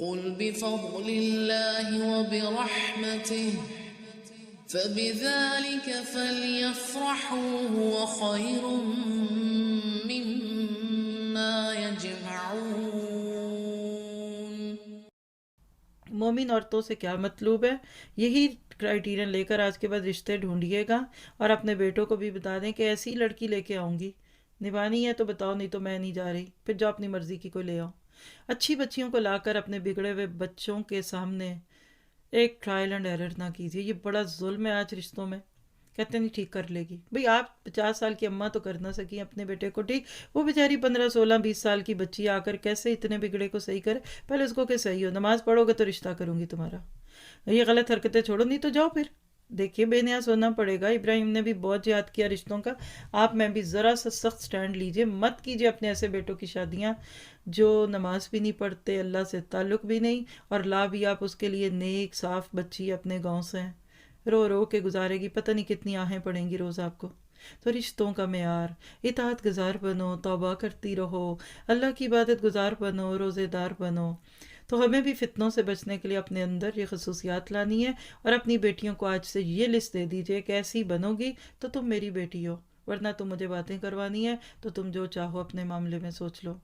قل بفضل الله وبرحمته فبذلك فليفرحوا هو خير مما يجمعون۔ مومن عورتوں سے کیا مطلوب ہے؟ یہی کرائیٹیرین لے کر آج کے بعد رشتے ڈھونڈیے گا، اور اپنے بیٹوں کو بھی بتا دیں کہ ایسی لڑکی لے کے آؤں گی، نبھانی ہے تو بتاؤ، نہیں تو میں نہیں جا رہی، پھر جو اپنی مرضی کی کوئی لے آؤ۔ اچھی بچیوں کو لا کر اپنے بگڑے ہوئے بچوں کے سامنے ایک ٹرائل اینڈ ایرر نہ کیجیے، یہ بڑا ظلم ہے آج رشتوں میں۔ کہتے نہیں ٹھیک کر لے گی، بھئی آپ 50 سال کی اماں تو کر نہ سکی اپنے بیٹے کو ٹھیک، وہ بیچاری 15 16 20 سال کی بچی آ کر کیسے اتنے بگڑے کو صحیح کرے؟ پہلے اس کو کہ صحیح ہو، نماز پڑھو گے تو رشتہ کروں گی تمہارا، یہ غلط حرکتیں چھوڑو، نہیں تو جاؤ پھر۔ دیکھیے بے نیاز ہونا پڑے گا، ابراہیم نے بھی بہت جہاد کیا رشتوں کا، آپ میں بھی ذرا سا سخت سٹینڈ لیجئے، مت کیجئے اپنے ایسے بیٹوں کی شادیاں جو نماز بھی نہیں پڑھتے، اللہ سے تعلق بھی نہیں، اور لا بھی آپ اس کے لیے نیک صاف بچی اپنے گاؤں سے ہیں، رو رو کے گزارے گی، پتہ نہیں کتنی آہیں پڑیں گی روز آپ کو۔ تو رشتوں کا معیار، اطاعت گزار بنو، توبہ کرتی رہو، اللہ کی عبادت گزار بنو، روزے دار بنو۔ تو ہمیں بھی فتنوں سے بچنے کے لیے اپنے اندر یہ خصوصیات لانی ہے، اور اپنی بیٹیوں کو آج سے یہ لسٹ دے دیجئے کہ ایسی بنو گی تو تم میری بیٹی ہو، ورنہ تم مجھے باتیں کروانی ہے تو تم جو چاہو اپنے معاملے میں سوچ لو۔